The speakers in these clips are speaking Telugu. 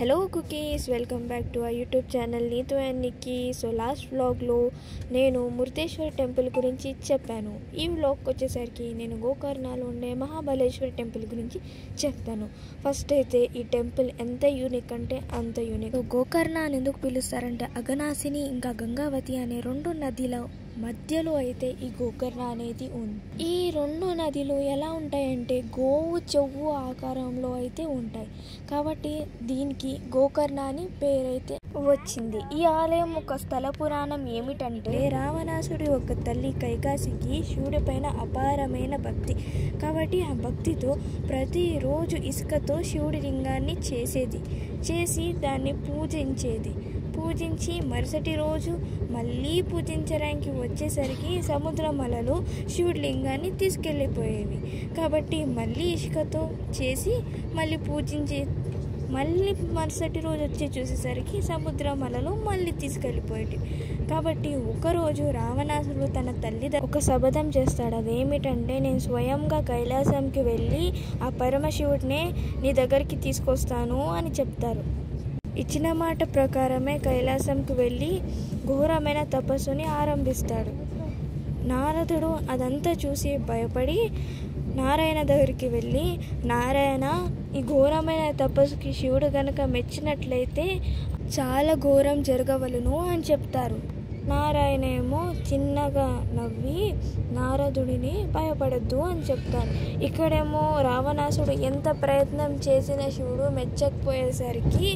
Hello cookies, welcome back to our YouTube channel Neetu and Nikki. So last వ్లాగ్లో నేను మురుదేశ్వర టెంపుల్ గురించి చెప్పాను. ఈ వ్లాగ్కి వచ్చేసరికి నేను గోకర్ణలో ఉండే మహాబలేశ్వర టెంపుల్ గురించి చెప్తాను. ఫస్ట్ అయితే ఈ టెంపుల్ ఎంత యూనిక్ అంటే అంత యూనిక్. గోకర్ణ అని ఎందుకు పిలుస్తారంటే అఘనాశిని ఇంకా గంగావతి అనే రెండు నదిల మధ్యలో అయితే ఈ గోకర్ణ అనేది ఉంది. ఈ రెండు నదులు ఎలా ఉంటాయంటే గోవు చెవు ఆకారంలో అయితే ఉంటాయి, కాబట్టి దీనికి గోకర్ణ అని పేరైతే వచ్చింది. ఈ ఆలయం ఒక స్థల పురాణం ఏమిటంటే రావణాసుడి ఒక తల్లి కైకాసికి శివుడి పైన అపారమైన భక్తి, కాబట్టి ఆ భక్తితో ప్రతిరోజు ఇసుకతో శివుడి లింగాన్ని చేసి దాన్ని పూజించి మరుసటి రోజు మళ్ళీ పూజించడానికి వచ్చేసరికి సముద్రం అలలు శివుడి లింగాన్ని తీసుకెళ్ళిపోయేవి. కాబట్టి మళ్ళీ ఇసుకతో చేసి మళ్ళీ పూజించి మళ్ళీ మరుసటి రోజు వచ్చి చూసేసరికి సముద్రం అలలు మళ్ళీ తీసుకెళ్ళిపోయేవి. కాబట్టి ఒకరోజు రావణాసుడు తన తల్లి ఒక శపథం చేస్తాడు. అదేమిటంటే నేను స్వయంగా కైలాసంకి వెళ్ళి ఆ పరమశివుడినే నీ దగ్గరికి తీసుకొస్తాను అని చెప్తారు. ఇచ్చిన మాట ప్రకారమే కైలాసంకి వెళ్ళి ఘోరమైన తపస్సుని ఆరంభిస్తాడు. నారదుడు అదంతా చూసి భయపడి నారాయణ దగ్గరికి వెళ్ళి, నారాయణ, ఈ ఘోరమైన తపస్సుకి శివుడు గనక మెచ్చినట్లయితే చాలా ఘోరం జరగవలను అని చెప్తారు. నారాయణ ఏమో చిన్నగా నవ్వి నారదుడిని భయపడద్దు అని చెప్తారు. ఇక్కడేమో రావణాసుడు ఎంత ప్రయత్నం చేసిన శివుడు మెచ్చకపోయేసరికి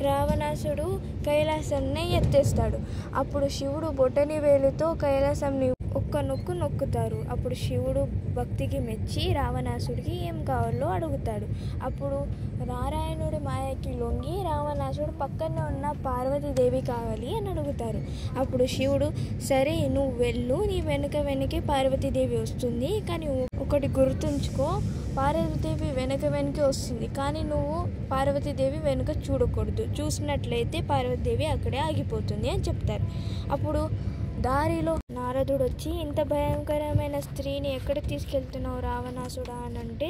రావణాసుడు కైలాసాన్ని ఎత్తేస్తాడు. అప్పుడు శివుడు బొటని వేలుతో కైలాసాన్ని ఒక్క నొక్కుతారు. అప్పుడు శివుడు భక్తికి మెచ్చి రావణాసుడికి ఏం కావాలో అడుగుతాడు. అప్పుడు నారాయణుడి మాయకి లొంగి రావణాసుడు పక్కనే ఉన్న పార్వతీదేవి కావాలి అని అడుగుతారు. అప్పుడు శివుడు, సరే నువ్వు వెళ్ళు, నీ వెనకే పార్వతీదేవి వస్తుంది, కానీ ఒకటి గుర్తుంచుకో, పార్వతీదేవి వెనకే వస్తుంది, కానీ నువ్వు పార్వతీదేవి వెనుక చూడకూడదు, చూసినట్లయితే పార్వతీదేవి అక్కడే ఆగిపోతుంది అని చెప్తారు. అప్పుడు దారిలో నారదుడు వచ్చి, ఇంత భయంకరమైన స్త్రీని ఎక్కడికి తీసుకెళ్తున్నావు రావణాసుడా అని అంటే,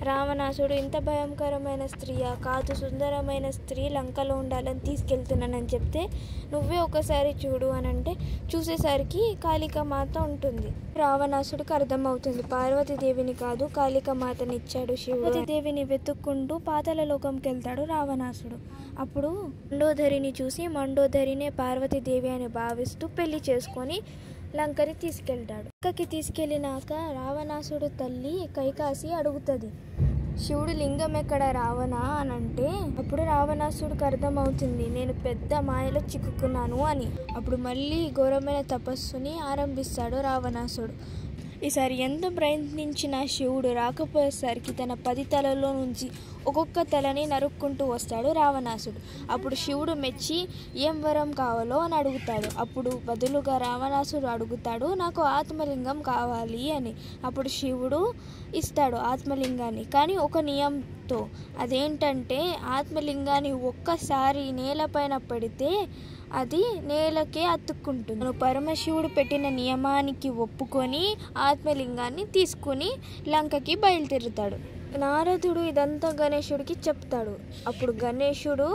రావణాసుడు ఇంత భయంకరమైన స్త్రీయా, కాదు, సుందరమైన స్త్రీ లంకలో ఉండాలని తీసుకెళ్తున్నానని చెప్తే, నువ్వే ఒకసారి చూడు అని అంటే చూసేసరికి కాళికామాత ఉంటుంది. రావణాసుడికి అర్థమవుతుంది పార్వతీదేవిని కాదు కాళికామాతని ఇచ్చాడు శివుడు. పార్వతీదేవిని వెతుక్కుంటూ పాతాళ లోకంకి వెళ్తాడు రావణాసుడు. అప్పుడు మండోదరిని చూసి మండోదరినే పార్వతీదేవి అని భావిస్తూ పెళ్లి చేసుకొని లంకని తీసుకెళ్తాడు. లంకకి తీసుకెళ్ళినాక రావణాసుడు తల్లి కైకాసి అడుగుతుంది, శివుడు లింగం ఎక్కడ రావణ అని అంటే, అప్పుడు రావణాసుడికి అర్థమవుతుంది నేను పెద్ద మాయలో చిక్కుకున్నాను అని. అప్పుడు మళ్ళీ ఘోరమైన తపస్సుని ఆరంభిస్తాడు రావణాసుడు. ఈసారి ఎంత ప్రయత్నించినా శివుడు రాకపోయేసరికి తన 10 తలలో నుంచి ఒక్కొక్క తలని నరుక్కుంటూ వస్తాడు రావణాసుడు. అప్పుడు శివుడు మెచ్చి ఏం వరం కావాలో అని అడుగుతాడు. అప్పుడు బదులుగా రావణాసుడు అడుగుతాడు, నాకు ఆత్మలింగం కావాలి అని. అప్పుడు శివుడు ఇస్తాడు ఆత్మలింగాన్ని, కానీ ఒక నియమంతో. అదేంటంటే ఆత్మలింగాన్ని ఒక్కసారి నేలపైన పెడితే అది నేలకే అతుక్కుంటుంది. పరమశివుడు పెట్టిన నియమానికి ఒప్పుకొని ఆత్మలింగాన్ని తీసుకుని లంకకి బయలుదేరుతాడు. నారదుడు ఇదంతా గణేశుడికి చెప్తాడు. అప్పుడు గణేశుడు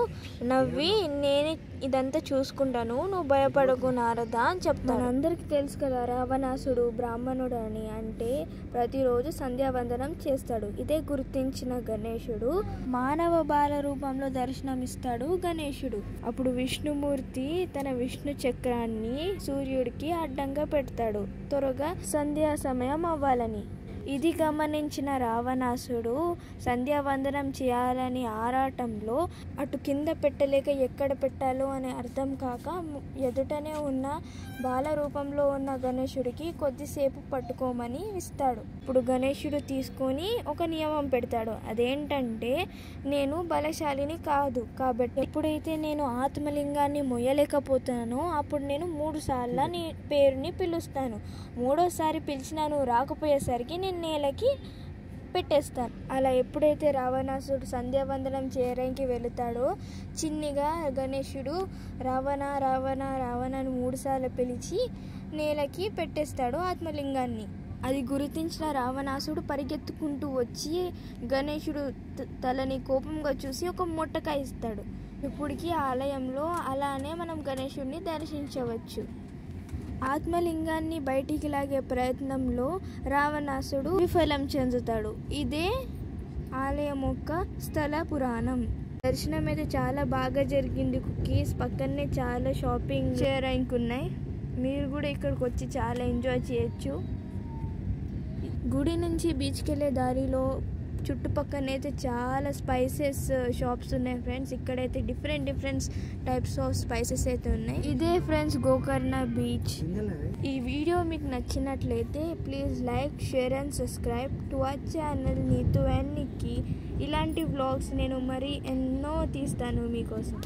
నవ్వి, నేను ఇదంతా చూసుకుంటాను, నువ్వు భయపడకు నారద అని చెప్తాను. అందరికీ తెలుసు కదా రావణాసుడు బ్రాహ్మణుడు అని, అంటే ప్రతిరోజు సంధ్యావందనం చేస్తాడు. ఇదే గుర్తించిన గణేశుడు మానవ బాల రూపంలో దర్శనమిస్తాడు గణేశుడు. అప్పుడు విష్ణుమూర్తి తన విష్ణు చక్రాన్ని సూర్యుడికి అడ్డంగా పెడతాడు, త్వరగా సంధ్యా సమయం అవ్వాలని. ఇది గమనించిన రావణాసుడు సంధ్యావందనం చేయాలని ఆరాటంలో అటు కింద పెట్టలేక ఎక్కడ పెట్టాలో అని అర్థం కాక ఎదుటనే ఉన్న బాల రూపంలో ఉన్న గణేశుడికి కొద్దిసేపు పట్టుకోమని ఇస్తాడు. ఇప్పుడు గణేశుడు తీసుకొని ఒక నియమం పెడతాడు. అదేంటంటే, నేను బలశాలిని కాదు, కాబట్టి ఎప్పుడైతే నేను ఆత్మలింగాన్ని మొయ్యలేకపోతున్నానో అప్పుడు నేను 3 సార్లు నీ పేరుని పిలుస్తాను. 3వసారి పిలిచినా నువ్వు రాకపోయేసరికి నేను నేలకి పెట్టేస్తాను. అలా ఎప్పుడైతే రావణాసుడు సంధ్యావందనం చేయడానికి వెళుతాడో చిన్నిగా గణేశుడు రావణ రావణ రావణను 3 సార్లు పిలిచి నేలకి పెట్టేస్తాడు ఆత్మలింగాన్ని. అది గుర్తించిన రావణాసుడు పరిగెత్తుకుంటూ వచ్చి గణేశుడు తలని కోపంగా చూసి ఒక మొట్టకాయ ఇస్తాడు. ఇప్పటికీ ఆలయంలో అలానే మనం గణేశుడిని దర్శించవచ్చు. ఆత్మలింగాన్ని బయటికి లాగే ప్రయత్నంలో రావణాసుడు విఫలం చెందుతాడు. ఇదే ఆలయం యొక్క స్థల పురాణం. దర్శనం అయితే చాలా బాగా జరిగింది. కుకీస్ పక్కనే చాలా షాపింగ్ చేయడానికి ఉన్నాయి. మీరు కూడా ఇక్కడికి వచ్చి చాలా ఎంజాయ్ చేయొచ్చు. గుడి నుంచి బీచ్కి వెళ్ళే దారిలో చుట్టుపక్కనైతే చాలా స్పైసెస్ షాప్స్ ఉన్నాయి ఫ్రెండ్స్. ఇక్కడైతే డిఫరెంట్ టైప్స్ ఆఫ్ స్పైసెస్ అయితే ఉన్నాయి. ఇదే ఫ్రెండ్స్ గోకర్ణ బీచ్. ఈ వీడియో మీకు నచ్చినట్లయితే please like, share and subscribe to our channel Neetu and Nikki. ఇలాంటి వ్లాగ్స్ నేను మరి ఎన్నో తీస్తాను మీకోసం.